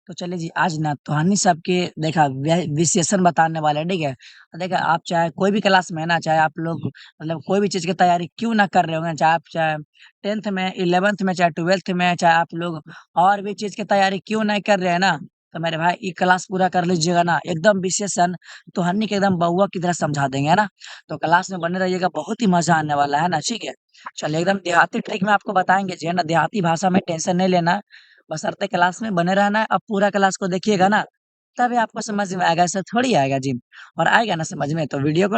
तो चलिए जी, आज ना कहानी सबके देखा विशेषण बताने वाले हैं, ठीक है? देखा आप चाहे कोई भी क्लास में है ना, चाहे आप लोग मतलब कोई भी चीज़ की तैयारी क्यों ना कर रहे होंगे, चाहे 10th में, 11th में, चाहे 12th में, चाहे आप लोग और भी चीज़ की तैयारी क्यों नहीं कर रहे हैं ना, तो मेरे भाई ये क्लास पूरा कर लीजिएगा ना, एकदम विशेषण कहानी के एकदम बउआ की तरह समझा देंगे, है ना? तो क्लास में बने रहिएगा, बहुत ही मज़ा आने वाला है ना, ठीक है? चलिए एकदम देहाती ट्रिक में आपको बताएँगे जी, है ना? देहाती भाषा में टेंशन नहीं लेना है। बशर्ते क्लास में बने रहना है, अब पूरा क्लास को देखिएगा ना, तभी आपको समझ में आएगा, ऐसा थोड़ी आएगा जी। और आएगा ना समझ में तो वीडियो को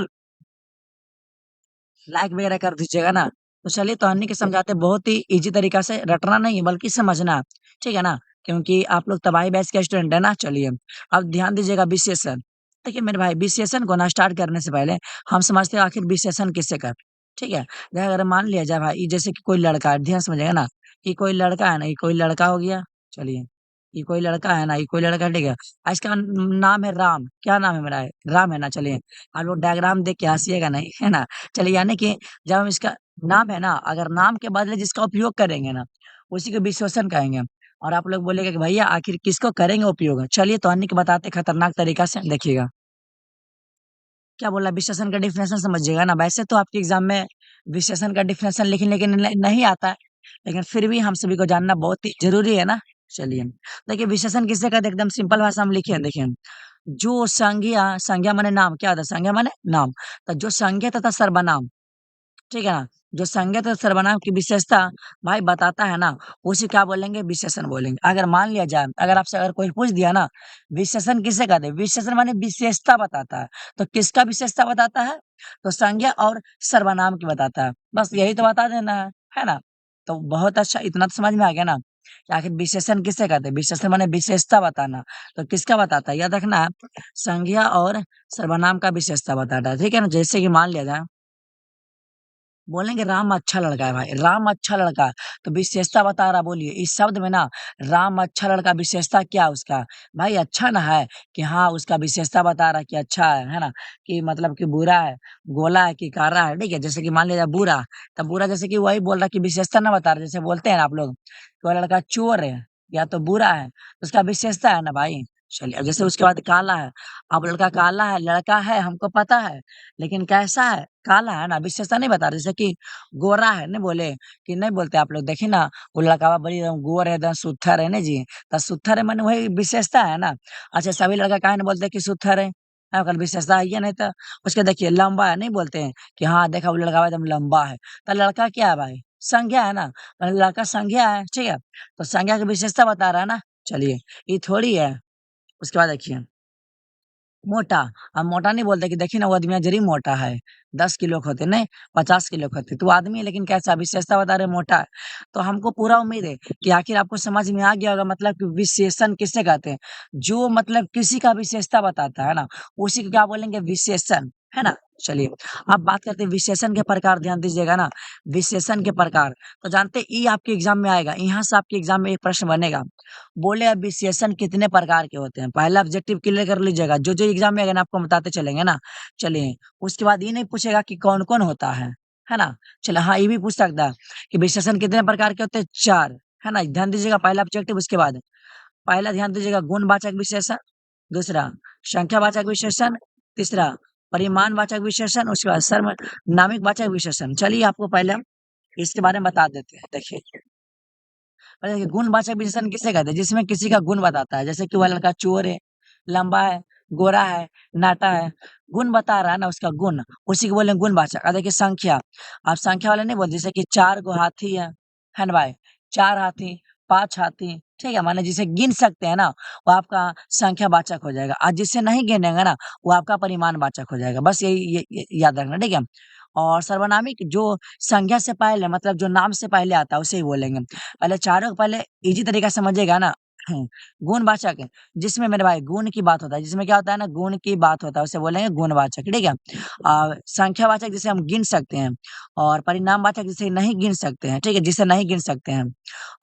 लाइक वगैरह कर दीजिएगा ना। तो चलिए तोहनी के समझाते बहुत ही ईज़ी तरीका से रटना नहीं है बल्कि समझना है, ठीक है ना? क्योंकि आप लोग तबाही बैच के स्टूडेंट है ना, चलिए। अब ध्यान दीजिएगा विशेषण। देखिए मेरे भाई विशेषण को ना स्टार्ट करने से पहले हम समझते हैं आखिर विशेषण किससे करते हैं, ठीक है? जैसे अगर मान लिया जाए भाई जैसे कि कोई लड़का है, ध्यान से समझिएगा ना, ये कोई लड़का है ना, ये कोई लड़का हो गया, चलिए। ये कोई लड़का है ना, ये कोई लड़का है, ठीक है? इसका नाम है राम, क्या नाम है मेरा? राम है ना, चलिए। आप लोग डायग्राम देख के हँसिएगा नहीं, है ना? चलिए यानी कि जब हम इसका नाम है ना, अगर नाम के बदले जिसका उपयोग करेंगे ना, उसी को विशेषण कहेंगे। और आप लोग बोलेंगे कि भैया आखिर किसको करेंगे उपयोग? चलिए तो अन्य के बताते हैं खतरनाक तरीका से, देखिएगा। क्या बोला विशेषण का डेफिनेशन समझिएगा ना, वैसे तो आपके एग्ज़ाम में विशेषण का डेफिनेशन लिखने के नहीं आता है, लेकिन फिर भी हम सभी को जानना बहुत ही ज़रूरी है ना। चलिए, देखिए विशेषण किसे कहते हैं एकदम सिंपल भाषा में लिखिए देखिए, जो संज्ञा संज्ञा माने नाम क्या होता है? संज्ञा माने नाम, तो जो संज्ञा तथा सर्वनाम ठीक है ना? जो संज्ञा तथा सर्वनाम की विशेषता भाई बताता है ना, उसे क्या बोलेंगे? विशेषण बोलेंगे। अगर मान लिया जाए, अगर आपसे अगर कोई पूछ दिया ना, विशेषण किसे कहते हैं? विशेषण माने विशेषता बताता है। तो किसका विशेषता बताता है? तो संज्ञा और सर्वनाम की बताता है। बस यही तो बता देना है ना? तो बहुत अच्छा इतना तो समझ में आ गया ना, कि आखिर विशेषण किसे कहते हैं? विशेषण माने विशेषता बताना। तो किसका बताता है? याद रखना संज्ञा और सर्वनाम का विशेषता बताता है। ठीक है ना? जैसे कि मान लिया जाए बोलेंगे राम अच्छा लड़का है भाई, राम अच्छा लड़का है, तो विशेषता बता रहा बोलिए, इस शब्द में ना राम अच्छा लड़का विशेषता क्या है उसका? भाई अच्छा ना है कि हाँ, उसका विशेषता बता रहा है कि अच्छा है ना? कि मतलब कि बुरा है, गोला है कि काला है, ठीक है? जैसे कि मान लीजिए बुरा, तब बुरा जैसे कि वही बोल रहा है कि विशेषता ना बता रहा, जैसे बोलते हैं ना आप लोग, कि वो लड़का चोर है या तो बुरा है, तो उसका विशेषता है ना भाई। चलिए, अब जैसे उसके बाद काला है, अब लड़का काला है, लड़का है हमको पता है, लेकिन कैसा है? काला है ना, विशेषता नहीं बता रहे। जैसे कि गोरा है, नहीं बोले कि नहीं बोलते आप लोग देखिए ना, वो लड़कवा बड़ी एकदम गोर है, एकदम सुत्थर है ना जी, तो सुत्थर है माने वही विशेषता है ना। अच्छा सभी लड़का काहे नहीं बोलते कि सुत्थर है? ओकर विशेषता है ये नहीं तो उसके देखिए लंबा है, नहीं बोलते हैं कि हाँ, देखा वो लड़का एकदम लंबा है, तो लड़का क्या है भाई? संज्ञा है ना, लड़का संज्ञा है, ठीक है? तो संज्ञा की विशेषता बता रहा है ना। चलिए, ये थोड़ी है। उसके बाद देखिए मोटा, अब मोटा नहीं बोलते कि देखिए ना वो आदमी जरी मोटा है, 10 किलो के होते नहीं 50 किलो के होते, तो वो आदमी है लेकिन कैसा विशेषता बता रहे मोटा है। तो हमको पूरा उम्मीद है कि आखिर आपको समझ में आ गया होगा मतलब कि विशेषण किसे कहते हैं? जो मतलब किसी का विशेषता बताता है ना, उसी को क्या बोलेंगे विशेषण, है ना? चलिए, अब बात करते हैं विशेषण के प्रकार ध्यान दीजिएगा ना, विशेषण के प्रकार, तो जानते हैं ये आपके एग्ज़ाम में आएगा, यहाँ से आपके एग्ज़ाम में एक प्रश्न बनेगा। बोले अब विशेषण कितने प्रकार के होते हैं? पहला ऑब्जेक्टिव क्लियर कर लीजिएगा, जो-जो एग्ज़ाम में आएगा ना आपको बताते चलेंगे ना। चलिए, उसके बाद ये नहीं पूछेगा कि कौन-कौन होता है ना? चलिए हाँ, ये भी पूछ सकता है कि विशेषण कितने प्रकार के होते हैं? 4 है ना? ध्यान दीजिएगा पहला ऑब्जेक्टिव उसके बाद पहला ध्यान दीजिएगा गुणवाचक विशेषण, दूसरा संख्यावाचक विशेषण, तीसरा परिमाणवाचक विशेषण, उसके बाद सर्वनामिक वाचक विशेषण। चलिए आपको पहले हम इसके बारे में बता देते हैं, देखिए। देखिए गुणवाचक विशेषण किसे कहते हैं? जिसमें किसी का गुण बताता है, जैसे कि वह लड़का चोर है, लंबा है, गोरा है, नाटा है, गुण बता रहा है ना उसका गुण, उसी को बोलेंगे गुणवाचक। देखिए संख्या, आप संख्या वाले नहीं बोलते जैसे कि 4 गो हाथी है ना भाई? 4 हाथी, 5 हाथी, ठीक है? माने जिसे गिन सकते हैं ना, वो आपका संख्यावाचक हो जाएगा और जिसे नहीं गिनेंगे ना, वो आपका परिमाणवाचक हो जाएगा। बस यही ये याद रखना, ठीक है? और सर्वनामिक जो संज्ञा से पहले मतलब जो नाम से पहले आता है, उसे ही बोलेंगे। पहले चारों को पहले ईज़ी तरीका से समझिएगा ना। गुणवाचक है, जिसमें मेरे भाई गुण की बात होता है, जिसमें क्या होता है ना गुण की बात होता है, उसे बोलेंगे गुणवाचक, ठीक है? संख्यावाचक जिसे हम गिन सकते हैं और परिणामवाचक जिसे नहीं गिन सकते हैं, ठीक है? जिसे नहीं गिन सकते हैं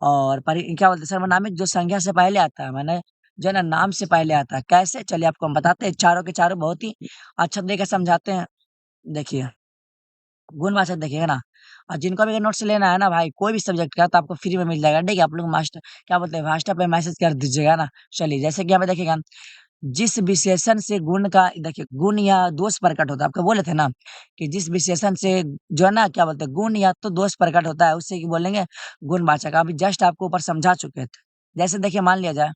और क्या बोलते हैं सर्वनामिक जो संज्ञा से पहले आता है, माने जो है ना नाम से पहले आता है। कैसे? चलिए आपको हम बताते हैं, चारों के चारों बहुत ही अच्छा तरीके से समझाते हैं, देखिए। गुणवाचक देखिएगा ना, और जिनको भी अगर नोट्स लेना है ना भाई, कोई भी सब्जेक्ट का, तो आपको फ्री में मिल जाएगा, ठीक है? आप लोग मास्टर क्या बोलते हैं, व्हाट्सएप पे मैसेज कर दीजिएगा ना। चलिए, जैसे कि यहाँ पे देखिएगा, जिस विशेषण से गुण का देखिए गुण या दोष प्रकट होता है, आपको बोले थे ना कि जिस विशेषण से जो है ना क्या बोलते हैं, गुण या तो दोष प्रकट होता है, उससे क्या बोलेंगे, गुणवाचक। अभी जस्ट आपको ऊपर समझा चुके थे। जैसे देखिए, मान लिया जाए,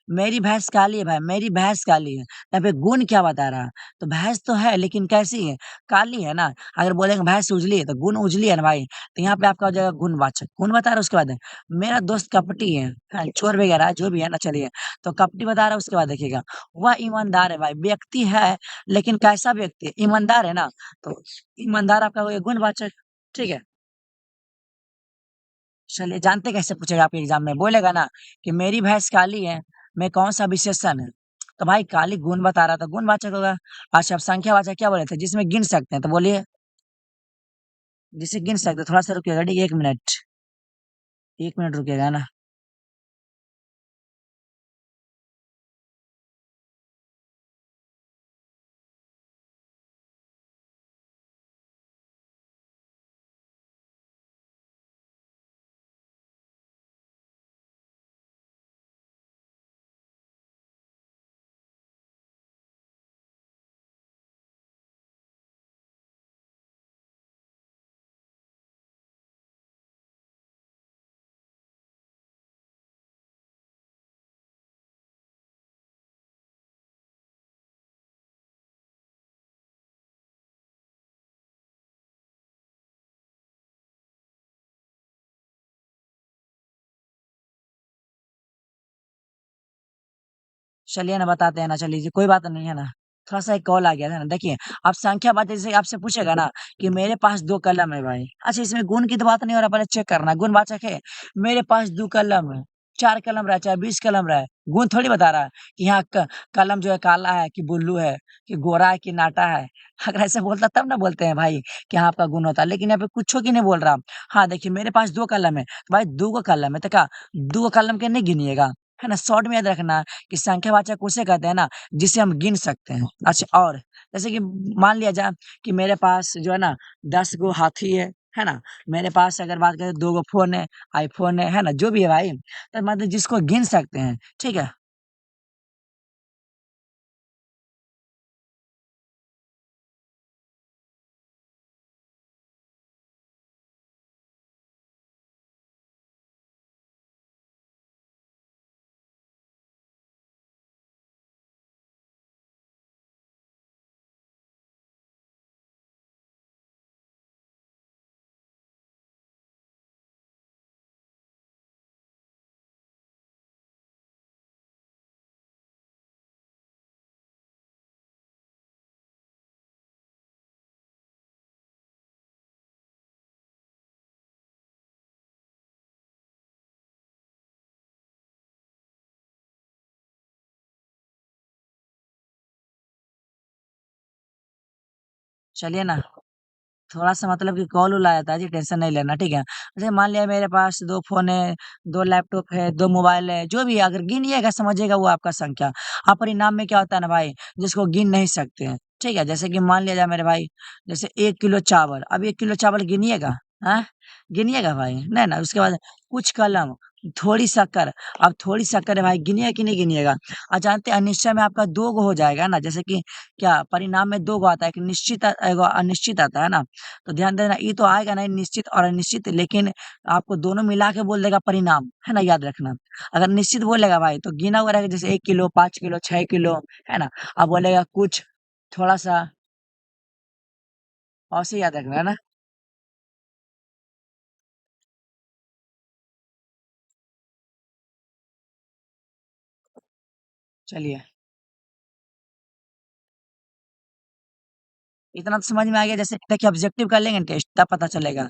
मेरी भैंस काली है भाई, मेरी भैंस काली है। यहाँ पे गुण क्या बता रहा है? तो भैंस तो है, लेकिन कैसी है? काली है ना। अगर बोलेंगे भैंस उजली है, तो गुण उजली है ना भाई। तो यहाँ पे आपका हो जाएगा गुणवाचक। गुण बता रहा है, उसके बाद है, मेरा दोस्त कपटी है, हाँ, चोर वगैरह जो भी है ना, चलिए। तो कपटी बता रहा है, उसके बाद देखिएगा, वह ईमानदार है भाई। व्यक्ति है, लेकिन कैसा व्यक्ति है? ईमानदार है ना। तो ईमानदार आपका हो गया गुणवाचक। ठीक है। चलिए, जानते कैसे पूछेगा आपके एग्जाम में? बोलेगा ना कि मेरी भैंस काली है, में कौन-सा विशेषण है? तो भाई काली गुण बता रहा था, गुणवाचक होगा। अच्छा, अब संख्यावाचक क्या बोले थे? जिसमें गिन सकते हैं, तो बोलिए। जिसे गिन सकते हैं, थोड़ा-सा रुकिएगा, ठीक है? 1 मिनट, 1 मिनट रुकिएगा ना। चलिए ना, बताते हैं ना, चलिए, कोई बात नहीं है ना। थोड़ा-सा एक कॉल आ गया था ना। देखिए, अब संख्यावाचक जैसे आपसे पूछेगा ना कि मेरे पास 2 कलम है भाई। अच्छा, इसमें गुण की तो बात नहीं हो रहा, पहले चेक करना है, गुणवाचक है। मेरे पास 2 कलम है, 4 कलम रहे, चाहे 20 कलम रहे, गुण थोड़ी बता रहा है कि हाँ, कलम जो है काला है कि ब्लू है, कि गोरा है कि नाटा है। अगर ऐसे बोलता तब ना बोलते हैं भाई कि हाँ, आपका गुण होता है, लेकिन यहाँ पे कुछो की नहीं बोल रहा। हाँ, देखिए, मेरे पास 2 कलम है, तो भाई 2 गो कलम है, तो क्या 2 गो कलम के नहीं गिनिएगा, है ना? शॉर्ट में याद रखना कि संख्यावाचक उसे कहते हैं ना जिसे हम गिन सकते हैं। अच्छा, और जैसे कि मान लिया जाए कि मेरे पास जो है ना 10 गो हाथी है ना? मेरे पास अगर बात करें 2 गो फ़ोन है, आईफ़ोन है ना? जो भी है भाई, तो मतलब जिसको गिन सकते हैं, ठीक है? चलिए ना, थोड़ा-सा मतलब कि कॉल-वॉल आया था जी, टेंशन नहीं लेना, ठीक है? जैसे मान लिया मेरे पास 2 फ़ोन है, 2 लैपटॉप है, 2 मोबाइल है, जो भी है अगर गिनिएगा समझिएगा वो आपका संख्या। अब परिणाम में क्या होता है ना भाई, जिसको गिन नहीं सकते हैं, ठीक है? जैसे कि मान लिया जाए मेरे भाई, जैसे 1 किलो चावल, अब 1 किलो चावल गिनिएगा? हैं? गिनिएगा भाई? नहीं ना, उसके बाद कुछ कलम, थोड़ी शक्कर, अब थोड़ी शक्कर है भाई, गिनिए कि नहीं गिनिएगा? जानते हैं अनिश्चय में आपका 2 गो हो जाएगा ना, जैसे कि क्या परिणाम में 2 गो आता है, एक निश्चित एगो अनिश्चित आता है ना? तो ध्यान देना, ये तो आएगा नहीं निश्चित और अनिश्चित, लेकिन आपको दोनों मिला के बोल देगा परिणाम, है ना? याद रखना। अगर निश्चित बोलेगा भाई तो गिना हुआ रहेगा, जैसे 1 किलो, 5 किलो, 6 किलो, है ना? अब बोलेगा कुछ, थोड़ा-सा, ऐसे याद रखना, है ना? चलिए, इतना तो समझ में आ गया। जैसे देखिए ऑब्जेक्टिव कर लेंगे टेस्ट, तब पता चलेगा।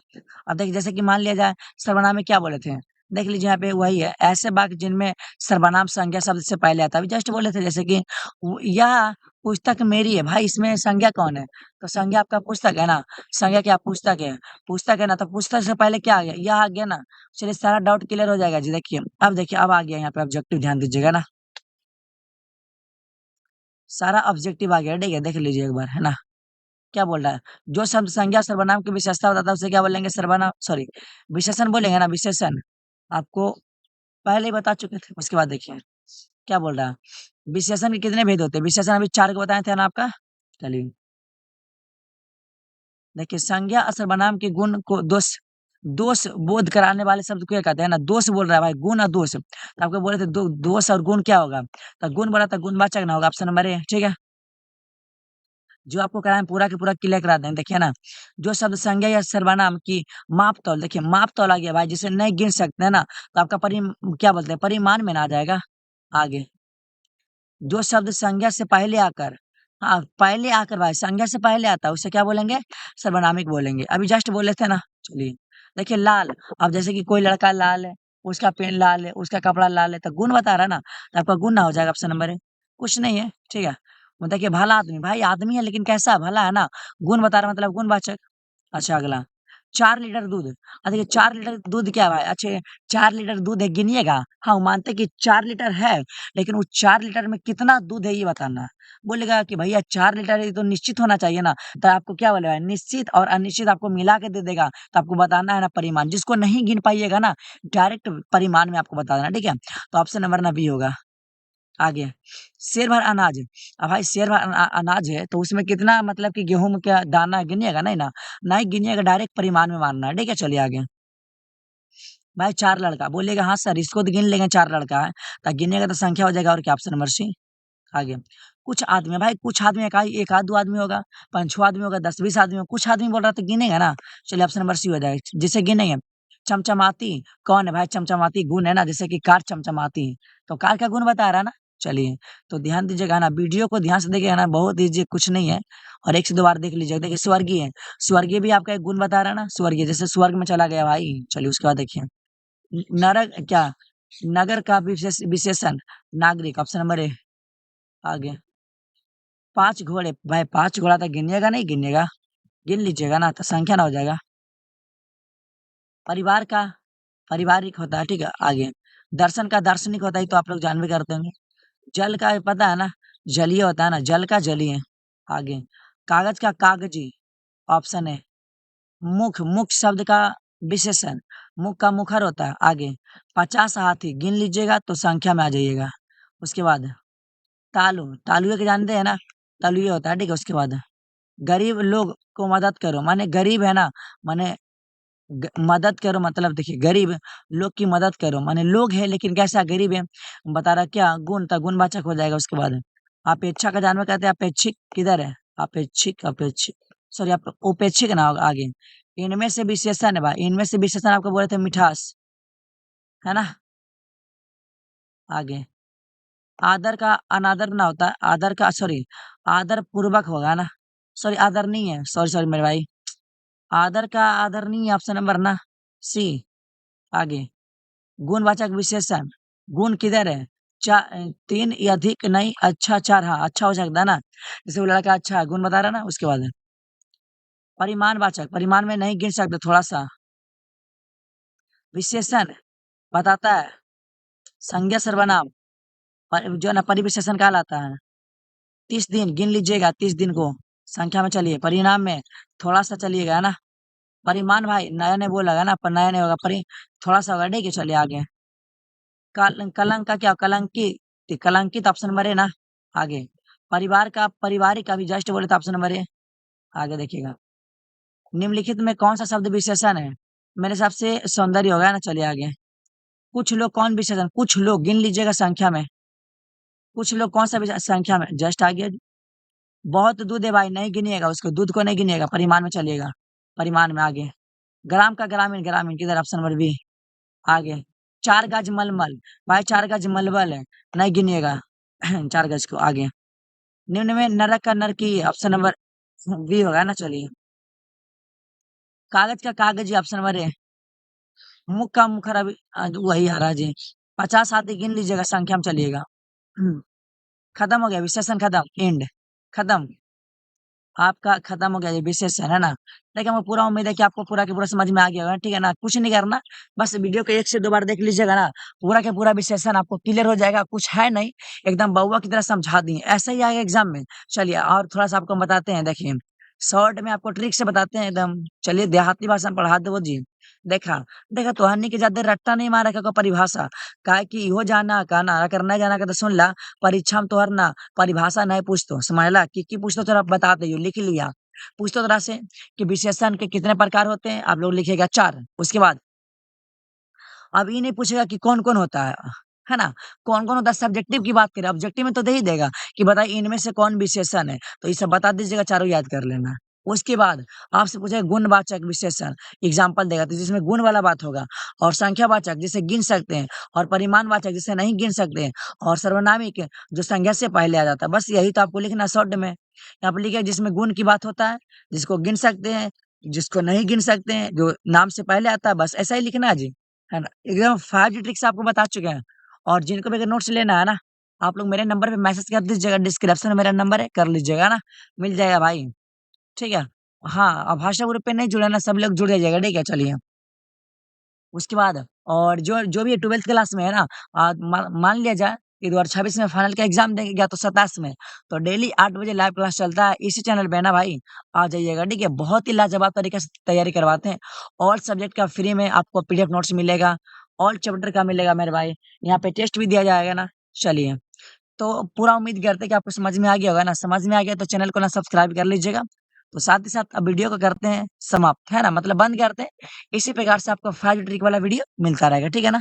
अब देखिए, जैसे कि मान लिया जाए सर्वनाम में क्या बोले थे? देख लीजिए यहाँ पे वही है, ऐसे वाक्य जिनमें सर्वनाम संज्ञा शब्द से पहले आता है। अभी जस्ट बोले थे जैसे कि यह पुस्तक मेरी है, भाई इसमें संज्ञा कौन है? तो संज्ञा आपका पुस्तक है ना, संज्ञा क्या पुस्तक है? पुस्तक है ना, तो पुस्तक से पहले क्या आ गया? यह आ गया ना। चलिए, सारा डाउट क्लियर हो जाएगा जी। देखिए, अब आ गया यहाँ पे ऑब्जेक्टिव, ध्यान दीजिएगा ना। सारा ऑब्जेक्टिव आ गया, ठीक है? देख लीजिए एक बार, है ना? क्या बोल रहा है? जो शब्द संज्ञा सर्वनाम की विशेषता बताता है उसे क्या बोलेंगे? सर्वनाम सॉरी विशेषण बोलेंगे ना, विशेषण। आपको पहले ही बता चुके थे, उसके बाद देखिए क्या बोल रहा है। विशेषण के कितने भेद होते हैं? विशेषण अभी 4 को बताए थे ना आपका। चलिए, देखिए संज्ञा और सर्वनाम के गुण को दोष दोष बोध कराने वाले शब्द को क्या कहते हैं ना? दोष बोल रहा है भाई, गुण और दोष। तो आपको बोले थे दोष और गुण क्या होगा? तो गुण बोला था गुणवाचक ना होगा, ऑप्शन नंबर ए, ठीक है? जो आपको कराएँ पूरा के पूरा क्लियर करा दें। देखिए ना, जो शब्द संज्ञा या सर्वनाम की माप-तौल, देखिए माप-तौल आ गया भाई, जिसे नहीं गिन सकते हैं ना, तो आपका क्या बोलते हैं, परिमाण में ना आ जाएगा। आगे, जो शब्द संज्ञा से पहले आकर, हाँ, पहले आकर भाई संज्ञा से पहले आता है, उसे क्या बोलेंगे? सर्वनामिक बोलेंगे। अभी जस्ट बोले थे ना, चलिए। देखिए लाल, अब जैसे कि कोई लड़का लाल है, उसका पेन लाल है, उसका कपड़ा लाल है, तो गुण बता रहा है ना, तो आपका गुण ना हो जाएगा, ऑप्शन नंबर ए। कुछ नहीं है, ठीक है? देखिए भला आदमी, भाई आदमी है लेकिन कैसा? भला है ना, गुण बता रहा है मतलब गुणवाचक। अच्छा अगला, 4 लीटर दूध। देखिए 4 लीटर दूध क्या है भाई? अच्छे 4 लीटर दूध है, गिनिएगा। हाँ, वो मानते हैं कि 4 लीटर है, लेकिन वो 4 लीटर में कितना दूध है ये बताना है। बोलेगा कि भैया 4 लीटर है, ये तो निश्चित होना चाहिए ना, तो आपको क्या बोलेगा? निश्चित और अनिश्चित आपको मिला के दे देगा, तो आपको बताना है ना परिमाण। जिसको नहीं गिन पाइएगा ना, डायरेक्ट परिमाण में आपको बता देना, ठीक है? तो ऑप्शन नंबर ना बी होगा। आगे, सेर भर अनाज। अब भाई सेर भर अनाज है, तो उसमें कितना मतलब कि गेहूँ का दाना गिनिएगा नहीं ना? नहीं गिनिएगा, डायरेक्ट परिमाण में मानना है, ठीक है? चलिए आगे। भाई 4 लड़का, बोलिएगा हाँ सर इसको तो गिन लेंगे 4 लड़का है, तो गिनिएगा तो संख्या हो जाएगा और क्या, ऑप्शन नंबर सी। आगे, कुछ आदमी, भाई कुछ आदमी एक आध 2 आदमी होगा, 5-6 आदमी होगा, 10-20 आदमी होगा, कुछ आदमी बोल रहा है तो गिनेगा ना। चलिए ऑप्शन नंबर सी हो जाएगा, जिसे गिनेंगे। चमचमाती कौन है भाई? चमचमाती गुण है ना, जैसे कि कार चमचमाती है, तो कार का गुण बता रहा है ना। चलिए, तो ध्यान दीजिएगा ना, वीडियो को ध्यान से देखिएगा ना, बहुत ईज़ी कुछ नहीं है, और 1 से 2 बार देख लीजिएगा। देखिए स्वर्गीय है, स्वर्गीय भी आपका एक गुण बता रहा है ना, स्वर्गीय जैसे स्वर्ग में चला गया भाई। चलिए उसके बाद देखिए, नरक क्या, नगर का विशेषण नागरिक, ऑप्शन नंबर ए। आगे, 5 घोड़े, भाई 5 घोड़ा तो गिनिएगा नहीं गिनिएगा? गिन लीजिएगा ना, तो संख्या ना हो जाएगा। परिवार का पारिवारिक होता है, ठीक है? आगे, दर्शन का दार्शनिक होता है, ये तो आप लोग जान भी करते होंगे। जल का पता है ना, जलीय होता है ना, जल का जलीय। आगे, कागज का कागजी, ऑप्शन है। मुख शब्द का विशेषण, मुख का मुखर होता है। आगे, 50 हाथी, गिन लीजिएगा तो संख्या में आ जाइएगा। उसके बाद तालुए के जानते हैं ना, तलुए होता है, ठीक है? उसके बाद गरीब लोग को मदद करो, माने गरीब है ना, माने मदद करो मतलब देखिए गरीब लोग की मदद करो, माने लोग है लेकिन कैसा? गरीब है। बता रहा क्या? गुण, तो गुणवाचक हो जाएगा। उसके बाद अपेक्षा का जानवर कहते हैं अपेक्षिक, किधर है? अपेक्षिक सॉरी, आप उपेक्षिक ना होगा। आगे, इनमें से विशेषण है भाई, इनमें से विशेषण आपको बोले थे मिठास, है ना? आगे, आदर का अनादर ना होता है, आदर का सॉरी आदर पूर्वक होगा ना, सॉरी आदर नहीं है, सॉरी मेरे भाई, आदर का आदर नहीं है, ऑप्शन नंबर ना सी। आगे, गुणवाचक विशेषण, गुण किधर है? 3 या अधिक नहीं, अच्छा 4, हाँ अच्छा हो सकता है ना, जैसे वो लड़का अच्छा है, गुण बता रहा है ना। उसके बाद है परिमाणवाचक, परिमाण में नहीं गिन सकते, थोड़ा-सा विशेषण बताता है, संज्ञा सर्वनाम जो है ना परिविशेषण कहलाता है। 30 दिन गिन लीजिएगा, 30 दिन को संख्या में चलिए, परिणाम में थोड़ा-सा चलिएगा, है ना? परिमाण भाई नया नहीं बोला है ना, पर नया नहीं होगा, थोड़ा-सा होगा, ठीक है? चलिए आगे, कलंक का क्या? कलंकित ऑप्शन नंबर है ना। आगे, परिवार का पारिवारिक अभी जस्ट बोले तो ऑप्शन नंबर है। आगे देखिएगा, निम्नलिखित में कौन सा शब्द विशेषण है? मेरे हिसाब से सौंदर्य होगा ना। चलिए आगे, कुछ लोग कौन विशेषण? कुछ लोग गिन लीजिएगा संख्या में, कुछ लोग कौन सा संख्या में? जस्ट आ गया। बहुत दूध है भाई, नहीं गिनिएगा उसको, दूध को नहीं गिनिएगा, परिमाण में चलिएगा, परिमाण में। आगे, ग्राम का ग्रामीण, ग्रामीण किधर? Option number B. आगे, 4 गज मलमल, भाई 4 गज मलबल है, नहीं गिनिएगा 4 गज को। आगे, निम्न में नरक का नरकी, ऑप्शन नंबर बी होगा ना। चलिए, कागज का कागजी, ऑप्शन नंबर ए। मुख का मुखर, अभी वही आ रहा है जी। 50 हाथी गिन लीजिएगा, संख्या में चलिएगा। खत्म हो गया विशेषण, खत्म, एंड, खत्म। आपका खत्म हो गया ये विशेषण, है ना? देखिए मुझे पूरा उम्मीद है कि आपको पूरा का पूरा समझ में आ गया होगा, ठीक है ना? कुछ नहीं करना, बस वीडियो को 1 से 2 बार देख लीजिएगा ना, पूरा का पूरा विशेषण आपको क्लियर हो जाएगा, कुछ है नहीं, एकदम बउआ की तरह समझा दिए, ऐसा ही आएगा एग्ज़ाम में। चलिए और थोड़ा-सा आपको बताते हैं, देखिए, शॉर्ट में आपको ट्रिक से बताते हैं एकदम। चलिए देहाती भाषा में पढ़ा देबो जी। देखा देखा तोहनी के ज्यादा रट्टा नहीं मारे का परिभाषा। काहे कि इहो जाना कहना अगर नहीं जाना का तो सुन ला। परीक्षा में तोहर ना परिभाषा नहीं पूछतो समझला की पूछतो तोरा बता दियो लिख लिया। पूछतो तोरा से कि विशेषण के कितने प्रकार होते हैं आप लोग लिखिएगा 4। उसके बाद अब ये नहीं पूछेगा कि कौन-कौन होता है ना? कौन-कौन होता है सब्जेक्टिव की बात करें, ऑब्जेक्टिव में तो दे ही देगा कि बताइए इनमें से कौन विशेषण है, तो ये सब बता दीजिएगा चारों याद कर लेना। उसके बाद आपसे पूछेगा गुणवाचक विशेषण, एग्ज़ाम्पल देगा तो जिसमें गुण वाला बात होगा और संख्यावाचक जिसे गिन सकते हैं और परिमाणवाचक जिसे नहीं गिन सकते हैं और सर्वनामिक जो संज्ञा से पहले आ जाता है। बस यही तो आपको लिखना है शॉर्ट में। यहाँ पे लिखिए जिसमें गुण की बात होता है, जिसको गिन सकते हैं, जिसको नहीं गिन सकते हैं, जो नाम से पहले आता है, बस ऐसा ही लिखना है जी। है ना? एकदम 5 ट्रिक्स आपको बता चुके हैं और जिनको भी अगर नोट्स लेना है ना, आप लोग मेरे नंबर पे मैसेज कर दीजिएगा, डिस्क्रिप्शन में मेरा नंबर है, कर लीजिएगा ना, मिल जाएगा भाई, ठीक है? हाँ, अब व्हाट्सएप ग्रुप पे नहीं जुड़े ना, सब लोग जुड़ जाइएगा, ठीक है? चलिए, उसके बाद और जो जो भी 12th क्लास में है ना मान लिया जाए कि 2026 में फाइनल का एग्ज़ाम देंगे या तो 27 में, तो डेली 8 बजे लाइव क्लास चलता है, इसी चैनल पे है ना भाई, आ जाइएगा, ठीक है? बहुत ही लाजवाब तरीके से तैयारी करवाते हैं। ऑल सब्जेक्ट का फ्री में आपको पीडीएफ नोट्स मिलेगा, ऑल चैप्टर का मिलेगा मेरे भाई, यहाँ पे टेस्ट भी दिया जाएगा ना। चलिए, तो पूरा उम्मीद करते हैं कि आपको समझ में आ गया होगा ना, समझ में आ गया तो चैनल को ना सब्सक्राइब कर लीजिएगा। तो साथ ही साथ अब वीडियो को करते हैं समाप्त, है ना? मतलब बंद करते हैं। इसी प्रकार से आपको 5 ट्रिक वाला वीडियो मिलता रहेगा, ठीक है ना?